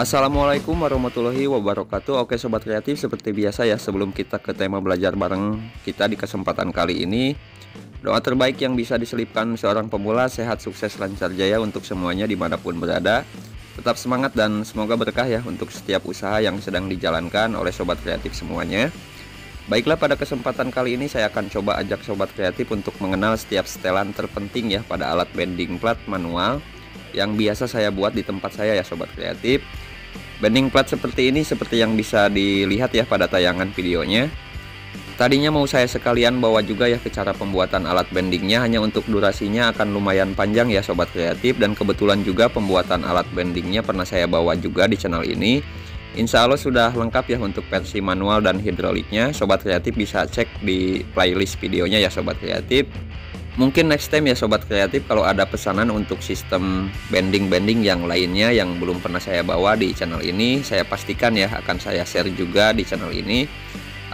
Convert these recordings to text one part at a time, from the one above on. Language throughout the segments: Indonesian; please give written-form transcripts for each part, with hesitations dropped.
Assalamualaikum warahmatullahi wabarakatuh. Oke sobat kreatif, seperti biasa ya, sebelum kita ke tema belajar bareng kita di kesempatan kali ini, doa terbaik yang bisa diselipkan seorang pemula: sehat, sukses, lancar jaya untuk semuanya dimanapun berada. Tetap semangat dan semoga berkah ya untuk setiap usaha yang sedang dijalankan oleh sobat kreatif semuanya. Baiklah, pada kesempatan kali ini saya akan coba ajak sobat kreatif untuk mengenal setiap setelan terpenting ya pada alat bending plat manual yang biasa saya buat di tempat saya ya sobat kreatif. Bending plat seperti ini seperti yang bisa dilihat ya pada tayangan videonya. Tadinya mau saya sekalian bawa juga ya ke cara pembuatan alat bendingnya, hanya untuk durasinya akan lumayan panjang ya sobat kreatif. Dan kebetulan juga pembuatan alat bendingnya pernah saya bawa juga di channel ini. Insya Allah sudah lengkap ya untuk versi manual dan hidroliknya. Sobat kreatif bisa cek di playlist videonya ya sobat kreatif. Mungkin next time ya sobat kreatif, kalau ada pesanan untuk sistem bending-bending yang lainnya yang belum pernah saya bawa di channel ini, saya pastikan ya akan saya share juga di channel ini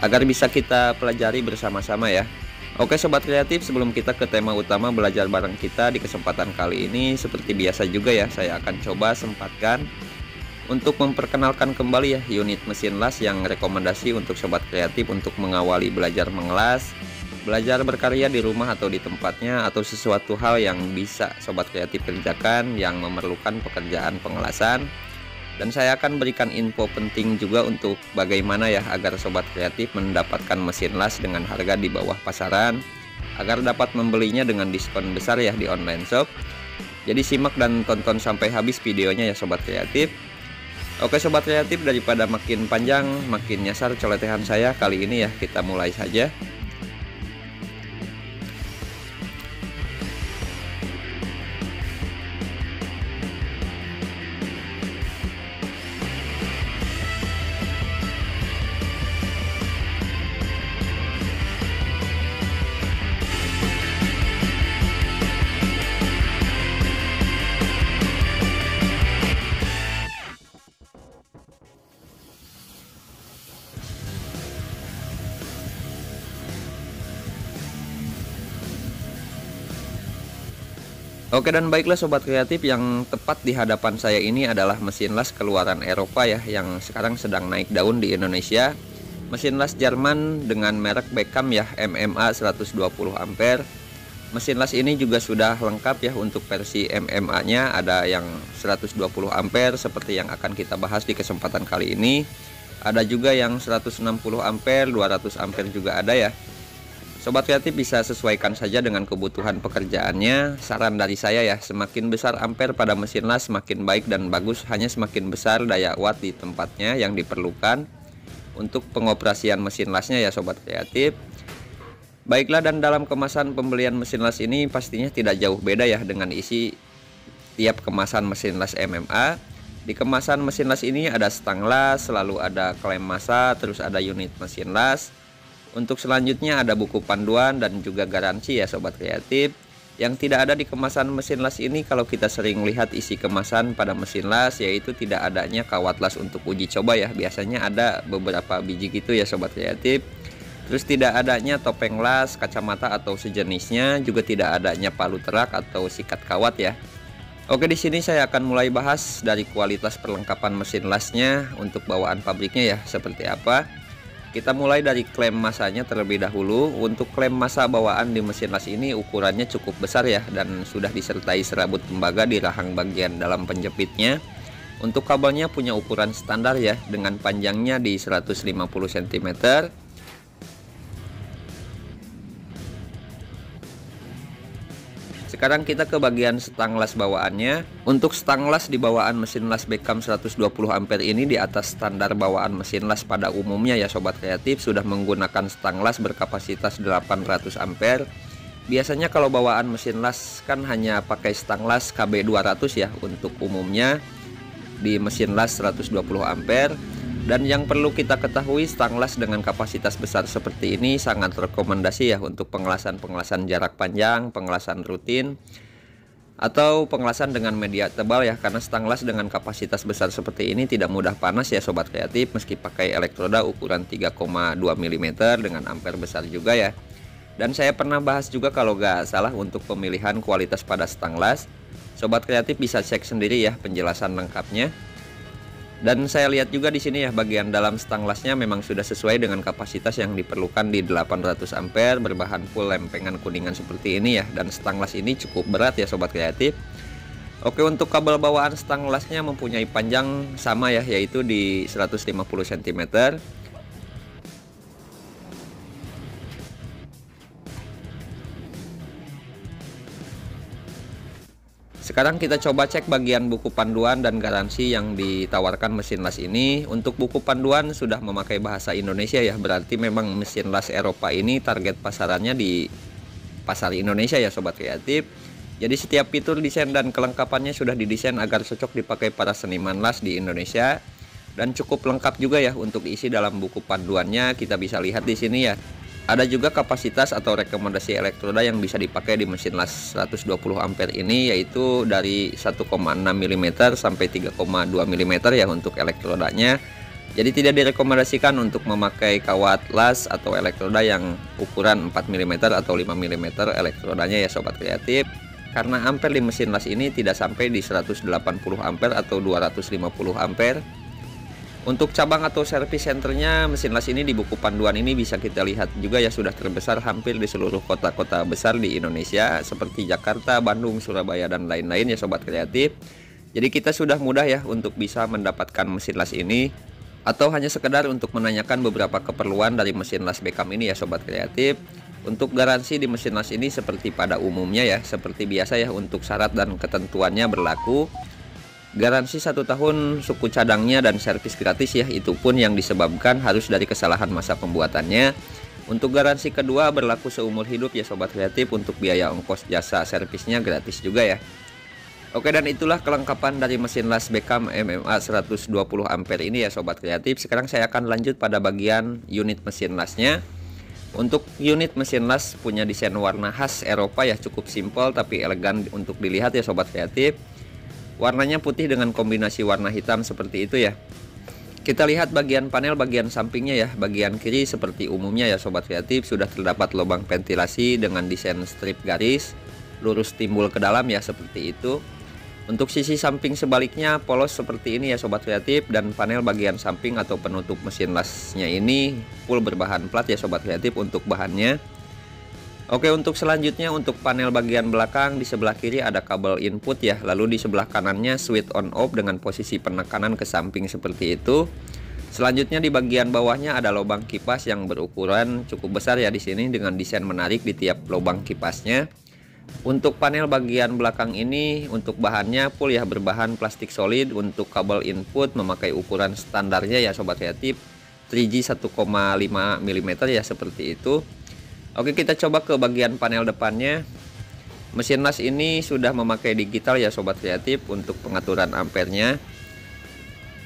agar bisa kita pelajari bersama-sama ya. Oke sobat kreatif, sebelum kita ke tema utama belajar bareng kita di kesempatan kali ini, seperti biasa juga ya, saya akan coba sempatkan untuk memperkenalkan kembali ya unit mesin las yang rekomendasi untuk sobat kreatif untuk mengawali belajar mengelas, belajar berkarya di rumah atau di tempatnya, atau sesuatu hal yang bisa sobat kreatif kerjakan yang memerlukan pekerjaan pengelasan. Dan saya akan berikan info penting juga untuk bagaimana ya agar sobat kreatif mendapatkan mesin las dengan harga di bawah pasaran, agar dapat membelinya dengan diskon besar ya di online shop. Jadi simak dan tonton sampai habis videonya ya sobat kreatif. Oke sobat kreatif, daripada makin panjang makin nyasar coletehan saya kali ini ya, kita mulai saja. Oke, dan baiklah sobat kreatif, yang tepat di hadapan saya ini adalah mesin las keluaran Eropa ya, yang sekarang sedang naik daun di Indonesia. Mesin las Jerman dengan merek Beckham ya, MMA 120 ampere. Mesin las ini juga sudah lengkap ya untuk versi MMA nya, ada yang 120 ampere seperti yang akan kita bahas di kesempatan kali ini. Ada juga yang 160 ampere, 200 ampere juga ada ya. Sobat kreatif bisa sesuaikan saja dengan kebutuhan pekerjaannya. Saran dari saya ya, semakin besar ampere pada mesin las semakin baik dan bagus, hanya semakin besar daya watt di tempatnya yang diperlukan untuk pengoperasian mesin lasnya ya sobat kreatif. Baiklah, dan dalam kemasan pembelian mesin las ini pastinya tidak jauh beda ya dengan isi tiap kemasan mesin las MMA. Di kemasan mesin las ini ada stang las, selalu ada klem massa, terus ada unit mesin las. Untuk selanjutnya ada buku panduan dan juga garansi ya sobat kreatif. Yang tidak ada di kemasan mesin las ini, kalau kita sering lihat isi kemasan pada mesin las, yaitu tidak adanya kawat las untuk uji coba ya. Biasanya ada beberapa biji gitu ya sobat kreatif. Terus tidak adanya topeng las, kacamata atau sejenisnya, juga tidak adanya palu terak atau sikat kawat ya. Oke, di sini saya akan mulai bahas dari kualitas perlengkapan mesin lasnya untuk bawaan pabriknya ya seperti apa. Kita mulai dari klem masanya terlebih dahulu. Untuk klem massa bawaan di mesin las ini ukurannya cukup besar ya, dan sudah disertai serabut tembaga di rahang bagian dalam penjepitnya. Untuk kabelnya punya ukuran standar ya, dengan panjangnya di 150 cm. Sekarang kita ke bagian stang las bawaannya. Untuk stang las di bawaan mesin las Beckham 120 ampere ini di atas standar bawaan mesin las pada umumnya ya sobat kreatif, sudah menggunakan stang las berkapasitas 800 ampere. Biasanya kalau bawaan mesin las kan hanya pakai stang las KB 200 ya untuk umumnya di mesin las 120 ampere. Dan yang perlu kita ketahui, stang las dengan kapasitas besar seperti ini sangat rekomendasi ya untuk pengelasan jarak panjang, pengelasan rutin, atau pengelasan dengan media tebal ya, karena stang las dengan kapasitas besar seperti ini tidak mudah panas ya sobat kreatif, meski pakai elektroda ukuran 3,2 mm dengan ampere besar juga ya. Dan saya pernah bahas juga kalau gak salah untuk pemilihan kualitas pada stang las. Sobat kreatif bisa cek sendiri ya penjelasan lengkapnya. Dan saya lihat juga di sini ya, bagian dalam stang lasnya memang sudah sesuai dengan kapasitas yang diperlukan di 800 ampere, berbahan full lempengan kuningan seperti ini ya. Dan stang las ini cukup berat ya sobat kreatif. Oke, untuk kabel bawaan stang lasnya mempunyai panjang sama ya, yaitu di 150 cm. Sekarang kita coba cek bagian buku panduan dan garansi yang ditawarkan mesin las ini. Untuk buku panduan sudah memakai bahasa Indonesia ya, berarti memang mesin las Eropa ini target pasarannya di pasar Indonesia ya sobat kreatif. Jadi setiap fitur, desain dan kelengkapannya sudah didesain agar cocok dipakai para seniman las di Indonesia, dan cukup lengkap juga ya untuk isi dalam buku panduannya. Kita bisa lihat di sini ya. Ada juga kapasitas atau rekomendasi elektroda yang bisa dipakai di mesin las 120 ampere ini, yaitu dari 1,6 mm sampai 3,2 mm ya untuk elektrodanya. Jadi tidak direkomendasikan untuk memakai kawat las atau elektroda yang ukuran 4 mm atau 5 mm elektrodanya ya sobat kreatif. Karena ampere di mesin las ini tidak sampai di 180 ampere atau 250 ampere. Untuk cabang atau service centernya mesin las ini di buku panduan ini bisa kita lihat juga ya, sudah terbesar hampir di seluruh kota-kota besar di Indonesia seperti Jakarta, Bandung, Surabaya dan lain-lain ya sobat kreatif. Jadi kita sudah mudah ya untuk bisa mendapatkan mesin las ini, atau hanya sekedar untuk menanyakan beberapa keperluan dari mesin las Beckham ini ya sobat kreatif. Untuk garansi di mesin las ini seperti pada umumnya ya, seperti biasa ya, untuk syarat dan ketentuannya berlaku. Garansi 1 tahun suku cadangnya dan servis gratis ya, itu pun yang disebabkan harus dari kesalahan masa pembuatannya. Untuk garansi kedua berlaku seumur hidup ya sobat kreatif, untuk biaya ongkos jasa servisnya gratis juga ya. Oke, dan itulah kelengkapan dari mesin las Beckham MMA 120 ampere ini ya sobat kreatif. Sekarang saya akan lanjut pada bagian unit mesin lasnya. Untuk unit mesin las punya desain warna khas Eropa ya, cukup simpel tapi elegan untuk dilihat ya sobat kreatif. Warnanya putih dengan kombinasi warna hitam seperti itu ya. Kita lihat bagian panel bagian sampingnya ya. Bagian kiri seperti umumnya ya sobat kreatif, sudah terdapat lubang ventilasi dengan desain strip garis lurus timbul ke dalam ya, seperti itu. Untuk sisi samping sebaliknya polos seperti ini ya sobat kreatif, dan panel bagian samping atau penutup mesin lasnya ini full berbahan plat ya sobat kreatif untuk bahannya. Oke, untuk selanjutnya untuk panel bagian belakang di sebelah kiri ada kabel input ya, lalu di sebelah kanannya switch on off dengan posisi penekanan ke samping seperti itu. Selanjutnya di bagian bawahnya ada lubang kipas yang berukuran cukup besar ya di sini, dengan desain menarik di tiap lubang kipasnya. Untuk panel bagian belakang ini untuk bahannya full ya, berbahan plastik solid. Untuk kabel input memakai ukuran standarnya ya sobat kreatif, 3G 1,5 mm ya, seperti itu. Oke, kita coba ke bagian panel depannya. Mesin las ini sudah memakai digital ya sobat kreatif untuk pengaturan ampernya.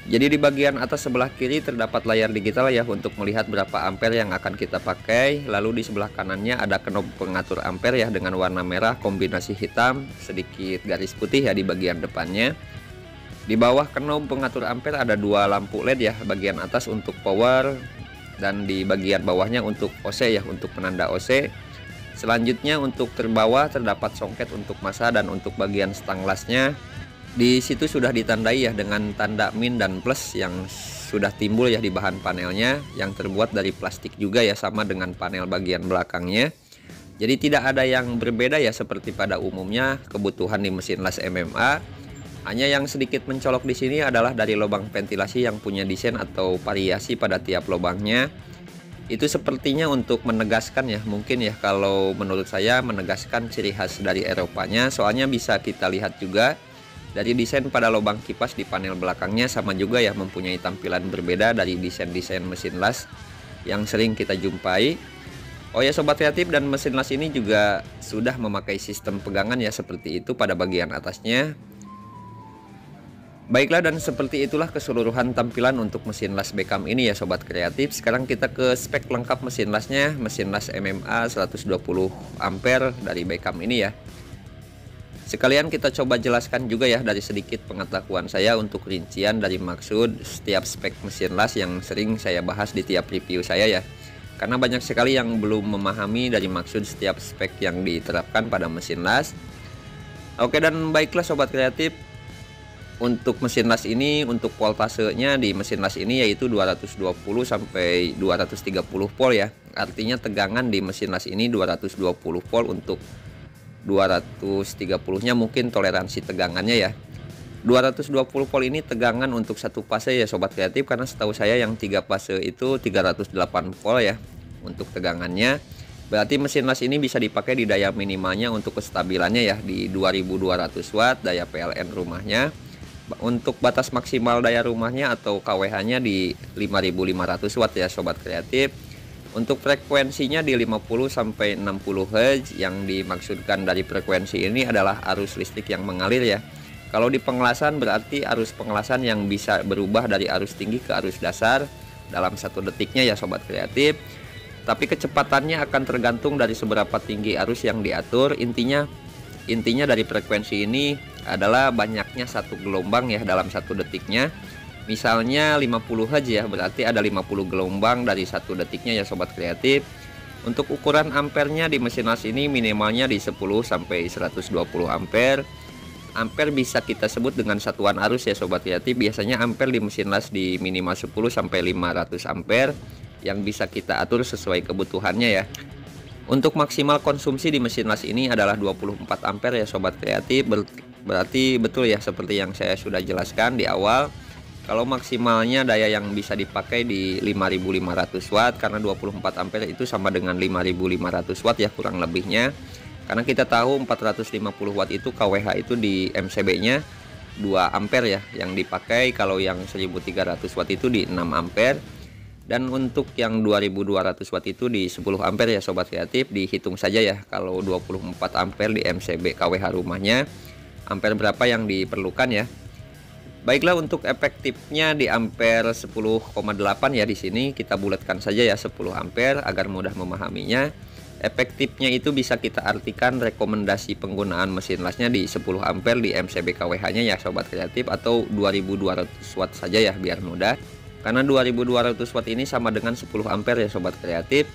Jadi di bagian atas sebelah kiri terdapat layar digital ya untuk melihat berapa ampere yang akan kita pakai. Lalu di sebelah kanannya ada knob pengatur ampere ya dengan warna merah kombinasi hitam, sedikit garis putih ya di bagian depannya. Di bawah knob pengatur ampere ada 2 lampu LED ya, bagian atas untuk power dan di bagian bawahnya untuk OC ya, untuk penanda OC. Selanjutnya untuk terbawah terdapat songket untuk massa, dan untuk bagian stang lasnya di situ sudah ditandai ya dengan tanda min dan plus yang sudah timbul ya di bahan panelnya, yang terbuat dari plastik juga ya, sama dengan panel bagian belakangnya. Jadi tidak ada yang berbeda ya seperti pada umumnya kebutuhan di mesin las MMA. Hanya yang sedikit mencolok di sini adalah dari lubang ventilasi yang punya desain atau variasi pada tiap lubangnya. Itu sepertinya untuk menegaskan ya, mungkin ya, kalau menurut saya menegaskan ciri khas dari Eropanya. Soalnya bisa kita lihat juga dari desain pada lubang kipas di panel belakangnya sama juga ya, mempunyai tampilan berbeda dari desain-desain mesin las yang sering kita jumpai. Oh ya sobat kreatif, dan mesin las ini juga sudah memakai sistem pegangan ya, seperti itu pada bagian atasnya. Baiklah, dan seperti itulah keseluruhan tampilan untuk mesin las Beckham ini ya sobat kreatif. Sekarang kita ke spek lengkap mesin lasnya, mesin las MMA 120 ampere dari Beckham ini ya. Sekalian kita coba jelaskan juga ya dari sedikit pengetahuan saya untuk rincian dari maksud setiap spek mesin las yang sering saya bahas di tiap review saya ya. Karena banyak sekali yang belum memahami dari maksud setiap spek yang diterapkan pada mesin las. Oke, dan baiklah sobat kreatif, Untuk mesin las ini, untuk voltasenya di mesin las ini yaitu 220 sampai 230 volt ya. Artinya tegangan di mesin las ini 220 volt, untuk 230-nya mungkin toleransi tegangannya ya. 220 volt ini tegangan untuk satu fase ya sobat kreatif, karena setahu saya yang 3 fase itu 308 volt ya untuk tegangannya. Berarti mesin las ini bisa dipakai di daya minimalnya untuk kestabilannya ya di 2200 watt daya PLN rumahnya. Untuk batas maksimal daya rumahnya atau KWH-nya di 5500 watt ya sobat kreatif. Untuk frekuensinya di 50 sampai 60 Hz. Yang dimaksudkan dari frekuensi ini adalah arus listrik yang mengalir ya. Kalau di pengelasan berarti arus pengelasan yang bisa berubah dari arus tinggi ke arus dasar dalam 1 detiknya ya sobat kreatif. Tapi kecepatannya akan tergantung dari seberapa tinggi arus yang diatur. Intinya dari frekuensi ini adalah banyaknya satu gelombang ya dalam 1 detiknya. Misalnya 50 Hz ya, berarti ada 50 gelombang dari 1 detiknya ya sobat kreatif. Untuk ukuran ampernya di mesin las ini minimalnya di 10 sampai 120 ampere. Ampere bisa kita sebut dengan satuan arus ya sobat kreatif. Biasanya ampere di mesin las di minimal 10 sampai 500 ampere yang bisa kita atur sesuai kebutuhannya ya. Untuk maksimal konsumsi di mesin las ini adalah 24 ampere ya sobat kreatif. Berarti betul ya seperti yang saya sudah jelaskan di awal. Kalau maksimalnya daya yang bisa dipakai di 5500 watt, karena 24 ampere itu sama dengan 5500 watt ya kurang lebihnya. Karena kita tahu 450 watt itu KWH itu di MCB nya 2 ampere ya yang dipakai. Kalau yang 1300 watt itu di 6 ampere. Dan untuk yang 2200 watt itu di 10 ampere ya sobat kreatif. Dihitung saja ya, kalau 24 ampere di MCB KWH rumahnya, ampere berapa yang diperlukan ya. Baiklah, untuk efektifnya di ampere 10,8 ya, di sini kita bulatkan saja ya 10 ampere agar mudah memahaminya. Efektifnya itu bisa kita artikan rekomendasi penggunaan mesin lasnya di 10 ampere di MCB KWH-nya ya sobat kreatif, atau 2200 watt saja ya biar mudah. Karena 2200 watt ini sama dengan 10 ampere ya sobat kreatif.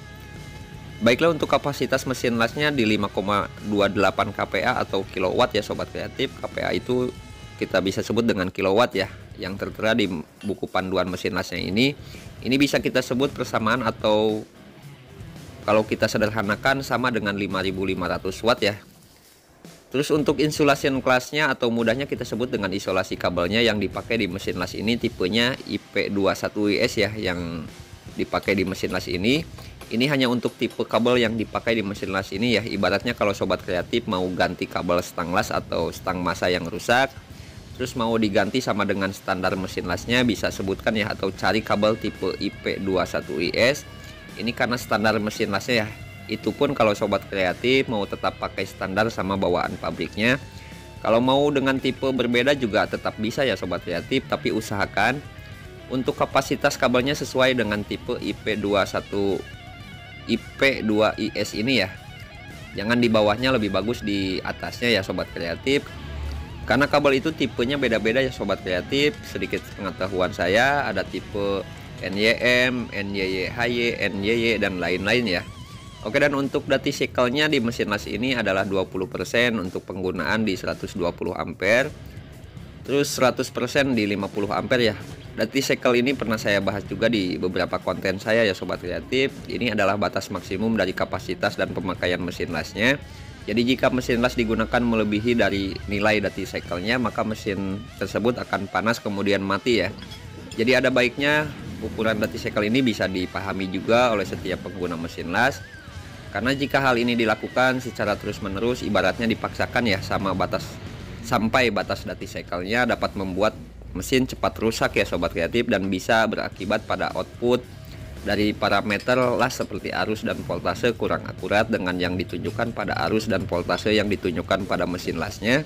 Baiklah, untuk kapasitas mesin lasnya di 5,28 kPa atau kilowatt ya sobat kreatif. kPa itu kita bisa sebut dengan kilowatt ya, yang tertera di buku panduan mesin lasnya ini. Ini bisa kita sebut persamaan, atau kalau kita sederhanakan sama dengan 5500 watt ya. Terus untuk insulation classnya atau mudahnya kita sebut dengan isolasi kabelnya yang dipakai di mesin las ini tipenya IP21IS ya yang dipakai di mesin las ini. Ini hanya untuk tipe kabel yang dipakai di mesin las ini ya. Ibaratnya kalau sobat kreatif mau ganti kabel stang las atau stang massa yang rusak, terus mau diganti sama dengan standar mesin lasnya, bisa sebutkan ya atau cari kabel tipe IP21IS. Ini karena standar mesin lasnya ya. Itu pun kalau sobat kreatif mau tetap pakai standar sama bawaan pabriknya. Kalau mau dengan tipe berbeda juga tetap bisa ya sobat kreatif, tapi usahakan untuk kapasitas kabelnya sesuai dengan tipe IP2IS ini ya. Jangan di bawahnya, lebih bagus di atasnya ya sobat kreatif. Karena kabel itu tipenya beda-beda ya sobat kreatif. Sedikit pengetahuan saya, ada tipe NYM, NYYHY, NYY dan lain-lain ya. Oke, dan untuk dati cycle-nya di mesin las ini adalah 20% untuk penggunaan di 120 ampere. Terus 100% di 50 ampere ya. Dati cycle ini pernah saya bahas juga di beberapa konten saya ya sobat kreatif. Ini adalah batas maksimum dari kapasitas dan pemakaian mesin lasnya. Jadi jika mesin las digunakan melebihi dari nilai dati cycle-nya, maka mesin tersebut akan panas kemudian mati ya. Jadi ada baiknya ukuran dati cycle ini bisa dipahami juga oleh setiap pengguna mesin las. Karena jika hal ini dilakukan secara terus-menerus, ibaratnya dipaksakan ya sampai batas dati cycle-nya, dapat membuat mesin cepat rusak ya sobat kreatif, dan bisa berakibat pada output dari parameter las seperti arus dan voltase kurang akurat dengan yang ditunjukkan pada arus dan voltase yang ditunjukkan pada mesin lasnya.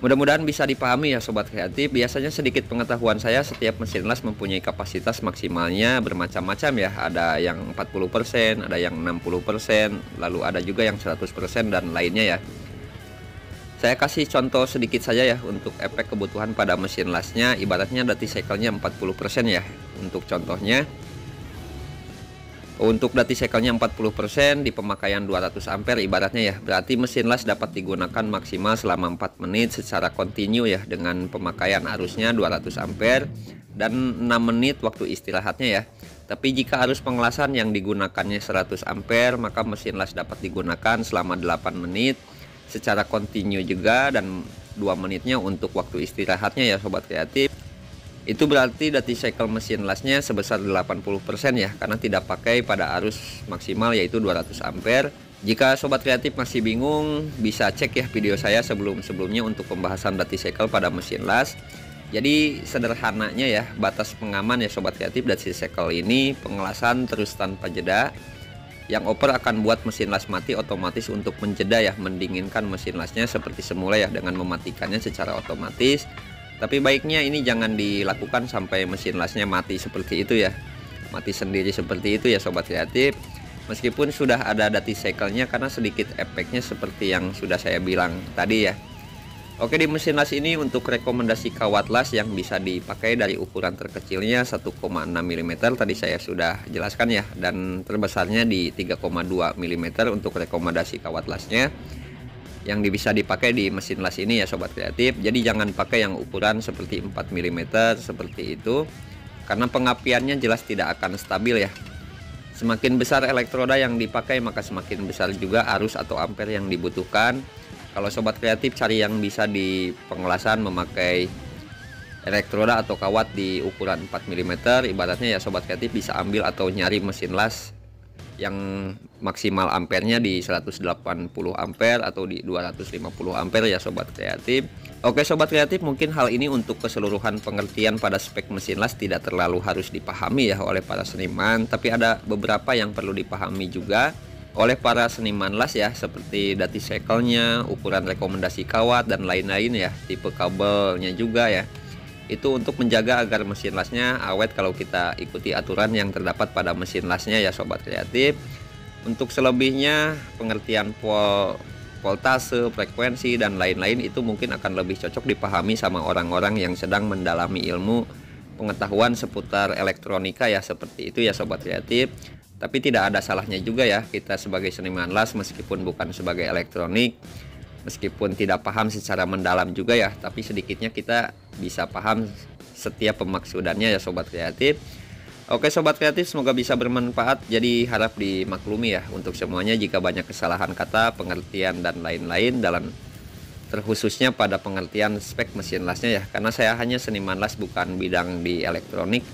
Mudah-mudahan bisa dipahami ya sobat kreatif. Biasanya sedikit pengetahuan saya, setiap mesin las mempunyai kapasitas maksimalnya bermacam-macam ya. Ada yang 40%, ada yang 60%, lalu ada juga yang 100% dan lainnya ya. Saya kasih contoh sedikit saja ya untuk efek kebutuhan pada mesin lasnya. Ibaratnya dati cycle-nya 40% ya untuk contohnya. Untuk dati cycle-nya 40% di pemakaian 200 ampere ibaratnya ya. Berarti mesin las dapat digunakan maksimal selama 4 menit secara kontinu ya, dengan pemakaian arusnya 200 ampere dan 6 menit waktu istirahatnya ya. Tapi jika arus pengelasan yang digunakannya 100 ampere, maka mesin las dapat digunakan selama 8 menit secara kontinu juga, dan 2 menitnya untuk waktu istirahatnya ya sobat kreatif. Itu berarti dati cycle mesin lasnya sebesar 80% ya, karena tidak pakai pada arus maksimal yaitu 200 ampere. Jika sobat kreatif masih bingung, bisa cek ya video saya sebelumnya untuk pembahasan dati cycle pada mesin las. Jadi sederhananya ya, batas pengaman ya sobat kreatif dati cycle ini pengelasan terus tanpa jeda. Yang oper akan buat mesin las mati otomatis untuk menjeda ya, mendinginkan mesin lasnya seperti semula ya, dengan mematikannya secara otomatis. Tapi baiknya ini jangan dilakukan sampai mesin lasnya mati seperti itu ya, mati sendiri seperti itu ya sobat kreatif. Meskipun sudah ada dati cycle-nya, karena sedikit efeknya seperti yang sudah saya bilang tadi ya. Oke, di mesin las ini untuk rekomendasi kawat las yang bisa dipakai dari ukuran terkecilnya 1,6 mm tadi saya sudah jelaskan ya, dan terbesarnya di 3,2 mm untuk rekomendasi kawat lasnya yang bisa dipakai di mesin las ini ya sobat kreatif. Jadi jangan pakai yang ukuran seperti 4 mm seperti itu, karena pengapiannya jelas tidak akan stabil ya. Semakin besar elektroda yang dipakai, maka semakin besar juga arus atau ampere yang dibutuhkan. Kalau sobat kreatif cari yang bisa di pengelasan memakai elektroda atau kawat di ukuran 4 mm ibaratnya ya sobat kreatif, bisa ambil atau nyari mesin las yang maksimal ampernya di 180 ampere atau di 250 ampere ya sobat kreatif. Oke sobat kreatif, mungkin hal ini untuk keseluruhan pengertian pada spek mesin las tidak terlalu harus dipahami ya oleh para seniman, tapi ada beberapa yang perlu dipahami juga oleh para seniman las ya, seperti dati cycle-nya, ukuran rekomendasi kawat dan lain-lain ya, tipe kabelnya juga ya. Itu untuk menjaga agar mesin lasnya awet kalau kita ikuti aturan yang terdapat pada mesin lasnya ya sobat kreatif. Untuk selebihnya pengertian voltase, frekuensi dan lain-lain itu mungkin akan lebih cocok dipahami sama orang-orang yang sedang mendalami ilmu pengetahuan seputar elektronika ya, seperti itu ya sobat kreatif. Tapi tidak ada salahnya juga ya kita sebagai seniman las, meskipun bukan sebagai elektronik, meskipun tidak paham secara mendalam juga ya, tapi sedikitnya kita bisa paham setiap pemaksudannya ya sobat kreatif. Oke sobat kreatif, semoga bisa bermanfaat. Jadi harap dimaklumi ya untuk semuanya jika banyak kesalahan kata, pengertian dan lain-lain dalam terkhususnya pada pengertian spek mesin lasnya ya, karena saya hanya seniman las bukan bidang di elektronik.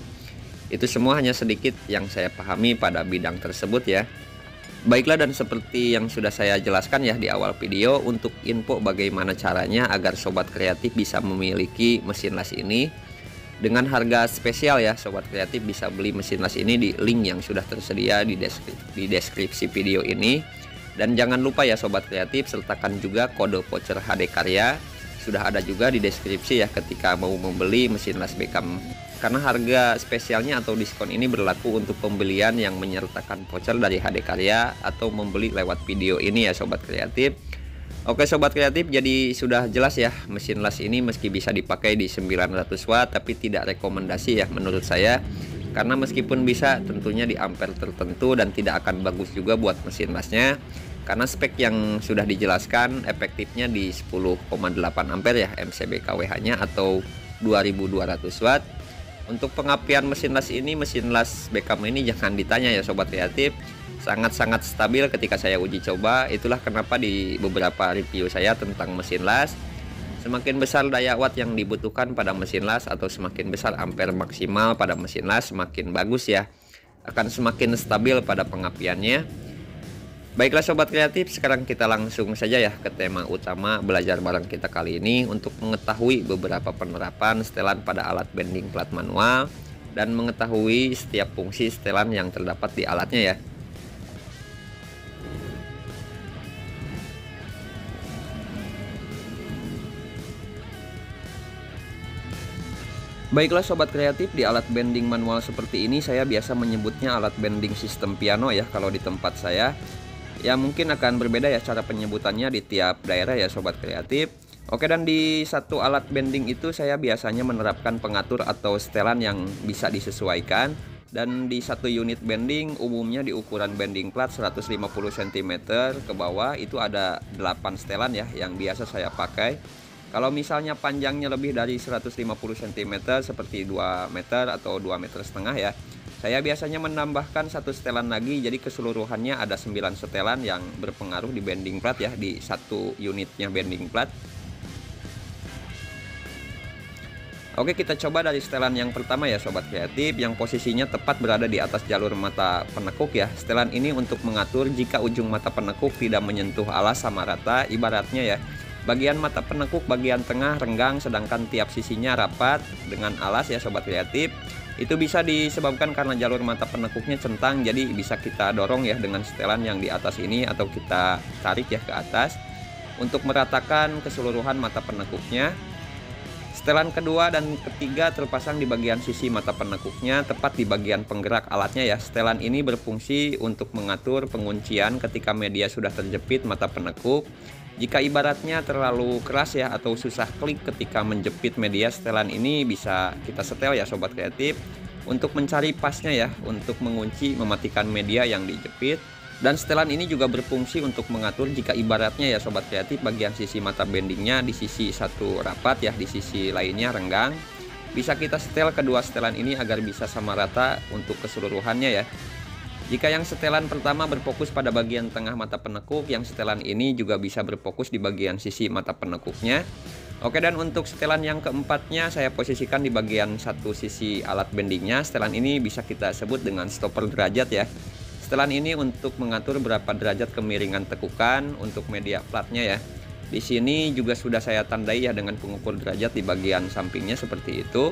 Itu semua hanya sedikit yang saya pahami pada bidang tersebut ya. Baiklah, dan seperti yang sudah saya jelaskan ya di awal video, untuk info bagaimana caranya agar sobat kreatif bisa memiliki mesin las ini dengan harga spesial ya, sobat kreatif bisa beli mesin las ini di link yang sudah tersedia di deskripsi video ini. Dan jangan lupa ya sobat kreatif, sertakan juga kode voucher HD Karya, sudah ada juga di deskripsi ya ketika mau membeli mesin las Beckham. Karena harga spesialnya atau diskon ini berlaku untuk pembelian yang menyertakan voucher dari HD Karya atau membeli lewat video ini ya sobat kreatif. Oke sobat kreatif, jadi sudah jelas ya, mesin las ini meski bisa dipakai di 900 watt tapi tidak rekomendasi ya menurut saya, karena meskipun bisa tentunya di ampere tertentu dan tidak akan bagus juga buat mesin lasnya, karena spek yang sudah dijelaskan efektifnya di 10,8 ampere ya MCB kWh nya atau 2200 watt. Untuk pengapian mesin las ini, mesin las Beckham ini jangan ditanya ya sobat kreatif, sangat-sangat stabil ketika saya uji coba. Itulah kenapa di beberapa review saya tentang mesin las, semakin besar daya watt yang dibutuhkan pada mesin las atau semakin besar ampere maksimal pada mesin las, semakin bagus ya, akan semakin stabil pada pengapiannya. Baiklah sobat kreatif, sekarang kita langsung saja ya ke tema utama belajar bareng kita kali ini, untuk mengetahui beberapa penerapan setelan pada alat bending plat manual dan mengetahui setiap fungsi setelan yang terdapat di alatnya ya. Baiklah sobat kreatif, di alat bending manual seperti ini saya biasa menyebutnya alat bending sistem piano ya kalau di tempat saya. Ya mungkin akan berbeda ya cara penyebutannya di tiap daerah ya sobat kreatif. Oke, dan di satu alat bending itu saya biasanya menerapkan pengatur atau setelan yang bisa disesuaikan Dan di satu unit bending umumnya di ukuran bending plat 150 cm ke bawah itu ada 8 setelan ya yang biasa saya pakai. Kalau misalnya panjangnya lebih dari 150 cm seperti 2 meter atau 2,5 meter ya, saya biasanya menambahkan satu setelan lagi, jadi keseluruhannya ada 9 setelan yang berpengaruh di bending plat ya, di satu unitnya bending plat. Oke, kita coba dari setelan yang pertama ya sobat kreatif, yang posisinya tepat berada di atas jalur mata penekuk ya. Setelan ini untuk mengatur jika ujung mata penekuk tidak menyentuh alas sama rata, ibaratnya ya, bagian mata penekuk bagian tengah renggang sedangkan tiap sisinya rapat dengan alas ya sobat kreatif. Itu bisa disebabkan karena jalur mata penekuknya centang, jadi bisa kita dorong ya dengan setelan yang di atas ini atau kita tarik ya ke atas untuk meratakan keseluruhan mata penekuknya. Setelan kedua dan ketiga terpasang di bagian sisi mata penekuknya, tepat di bagian penggerak alatnya ya. Setelan ini berfungsi untuk mengatur penguncian ketika media sudah terjepit mata penekuk. Jika ibaratnya terlalu keras ya atau susah klik ketika menjepit media, setelan ini bisa kita setel ya sobat kreatif untuk mencari pasnya ya, untuk mengunci mematikan media yang dijepit. Dan setelan ini juga berfungsi untuk mengatur jika ibaratnya ya sobat kreatif bagian sisi mata bendingnya di sisi satu rapat ya, di sisi lainnya renggang. Bisa kita setel kedua setelan ini agar bisa sama rata untuk keseluruhannya ya. Jika yang setelan pertama berfokus pada bagian tengah mata penekuk, yang setelan ini juga bisa berfokus di bagian sisi mata penekuknya. Oke, dan untuk setelan yang keempatnya saya posisikan di bagian satu sisi alat bendingnya. Setelan ini bisa kita sebut dengan stopper derajat ya. Setelan ini untuk mengatur berapa derajat kemiringan tekukan untuk media platnya ya. Di sini juga sudah saya tandai ya dengan pengukur derajat di bagian sampingnya seperti itu.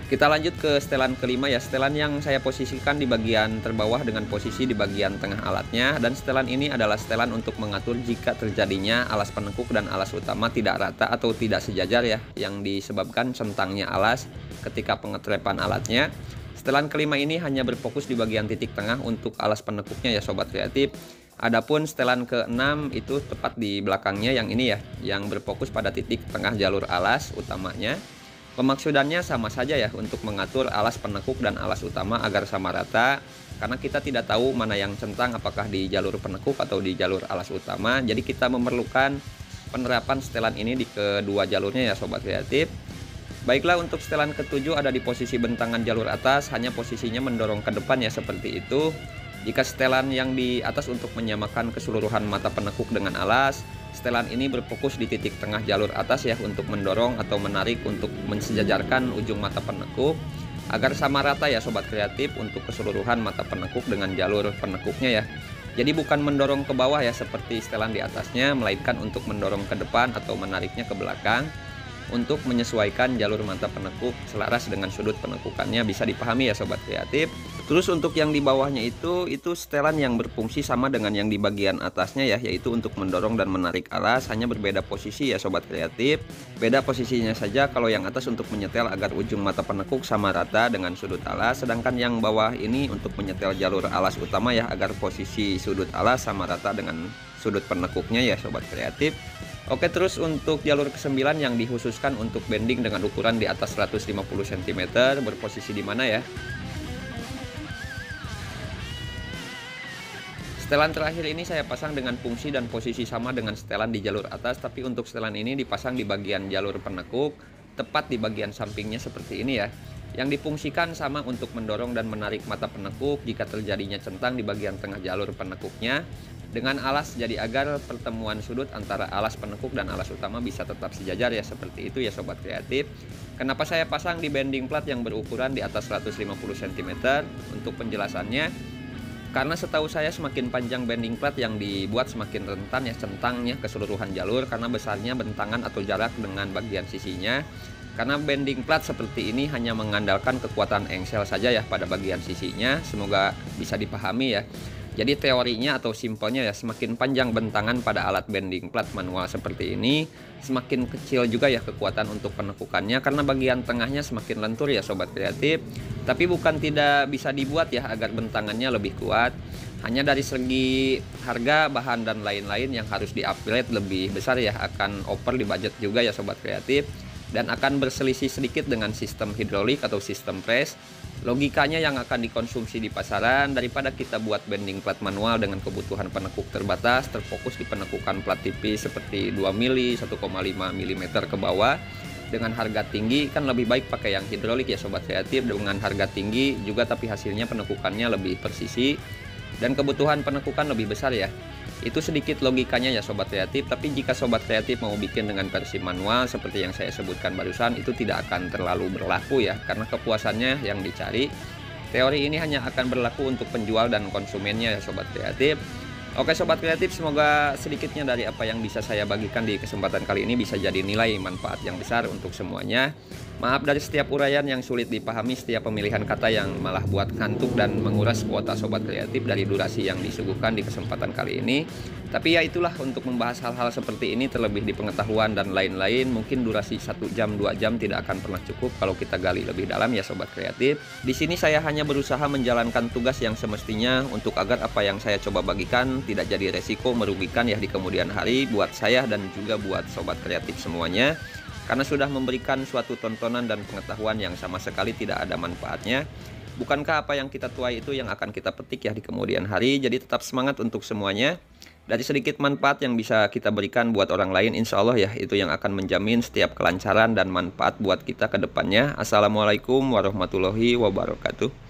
Kita lanjut ke setelan kelima ya. Setelan yang saya posisikan di bagian terbawah dengan posisi di bagian tengah alatnya, dan setelan ini adalah setelan untuk mengatur jika terjadinya alas penekuk dan alas utama tidak rata atau tidak sejajar ya, yang disebabkan centangnya alas ketika pengetrepan alatnya. Setelan kelima ini hanya berfokus di bagian titik tengah untuk alas penekuknya ya sobat kreatif. Adapun setelan ke-6 itu tepat di belakangnya yang ini ya, yang berfokus pada titik tengah jalur alas utamanya. Pemaksudannya sama saja ya, untuk mengatur alas penekuk dan alas utama agar sama rata, karena kita tidak tahu mana yang centang, apakah di jalur penekuk atau di jalur alas utama. Jadi kita memerlukan penerapan setelan ini di kedua jalurnya ya sobat kreatif. Baiklah, untuk setelan ke-7 ada di posisi bentangan jalur atas, hanya posisinya mendorong ke depan ya seperti itu. Jika setelan yang di atas untuk menyamakan keseluruhan mata penekuk dengan alas, setelan ini berfokus di titik tengah jalur atas ya, untuk mendorong atau menarik untuk mensejajarkan ujung mata penekuk agar sama rata ya sobat kreatif untuk keseluruhan mata penekuk dengan jalur penekuknya ya. Jadi bukan mendorong ke bawah ya seperti setelan di atasnya, melainkan untuk mendorong ke depan atau menariknya ke belakang untuk menyesuaikan jalur mata penekuk selaras dengan sudut penekukannya. Bisa dipahami ya sobat kreatif. Terus untuk yang di bawahnya itu setelan yang berfungsi sama dengan yang di bagian atasnya ya, yaitu untuk mendorong dan menarik alas, hanya berbeda posisi ya sobat kreatif. Beda posisinya saja, kalau yang atas untuk menyetel agar ujung mata penekuk sama rata dengan sudut alas, sedangkan yang bawah ini untuk menyetel jalur alas utama ya, agar posisi sudut alas sama rata dengan sudut penekuknya ya sobat kreatif. Oke, terus untuk jalur ke-9 yang dikhususkan untuk bending dengan ukuran di atas 150 cm, berposisi di mana ya? Setelan terakhir ini saya pasang dengan fungsi dan posisi sama dengan setelan di jalur atas, tapi untuk setelan ini dipasang di bagian jalur penekuk, tepat di bagian sampingnya seperti ini ya. Yang difungsikan sama untuk mendorong dan menarik mata penekuk jika terjadinya centang di bagian tengah jalur penekuknya, dengan alas jadi agar pertemuan sudut antara alas penekuk dan alas utama bisa tetap sejajar ya, seperti itu ya sobat kreatif. Kenapa saya pasang di bending plat yang berukuran di atas 150 cm? Untuk penjelasannya, karena setahu saya semakin panjang bending plat yang dibuat semakin rentan ya centangnya keseluruhan jalur, karena besarnya bentangan atau jarak dengan bagian sisinya. Karena bending plat seperti ini hanya mengandalkan kekuatan engsel saja ya pada bagian sisinya. Semoga bisa dipahami ya. Jadi teorinya atau simpelnya ya, semakin panjang bentangan pada alat bending plat manual seperti ini, semakin kecil juga ya kekuatan untuk penekukannya, karena bagian tengahnya semakin lentur ya sobat kreatif. Tapi bukan tidak bisa dibuat ya agar bentangannya lebih kuat. Hanya dari segi harga, bahan dan lain-lain yang harus di-upgrade lebih besar ya, akan over di budget juga ya sobat kreatif. dan akan berselisih sedikit dengan sistem hidrolik atau sistem press. Logikanya yang akan dikonsumsi di pasaran daripada kita buat bending plat manual dengan kebutuhan penekuk terbatas, terfokus di penekukan plat tipis seperti 2 mili, 1,5 mm ke bawah dengan harga tinggi, kan lebih baik pakai yang hidrolik ya sobat kreatif, dengan harga tinggi juga tapi hasilnya penekukannya lebih presisi dan kebutuhan penekukan lebih besar ya. Itu sedikit logikanya ya sobat kreatif, tapi jika sobat kreatif mau bikin dengan versi manual seperti yang saya sebutkan barusan, itu tidak akan terlalu berlaku ya, karena kepuasannya yang dicari. Teori ini hanya akan berlaku untuk penjual dan konsumennya ya sobat kreatif. Oke sobat kreatif, semoga sedikitnya dari apa yang bisa saya bagikan di kesempatan kali ini bisa jadi nilai manfaat yang besar untuk semuanya. Maaf dari setiap uraian yang sulit dipahami, setiap pemilihan kata yang malah buat ngantuk dan menguras kuota sobat kreatif dari durasi yang disuguhkan di kesempatan kali ini. Tapi ya itulah, untuk membahas hal-hal seperti ini terlebih di pengetahuan dan lain-lain, mungkin durasi 1 jam 2 jam tidak akan pernah cukup kalau kita gali lebih dalam ya sobat kreatif. Di sini saya hanya berusaha menjalankan tugas yang semestinya untuk agar apa yang saya coba bagikan tidak jadi resiko merugikan ya di kemudian hari buat saya dan juga buat sobat kreatif semuanya. Karena sudah memberikan suatu tontonan dan pengetahuan yang sama sekali tidak ada manfaatnya. Bukankah apa yang kita tuai itu yang akan kita petik ya di kemudian hari? Jadi tetap semangat untuk semuanya. Dari sedikit manfaat yang bisa kita berikan buat orang lain, insya Allah ya itu yang akan menjamin setiap kelancaran dan manfaat buat kita ke depannya. Assalamualaikum warahmatullahi wabarakatuh.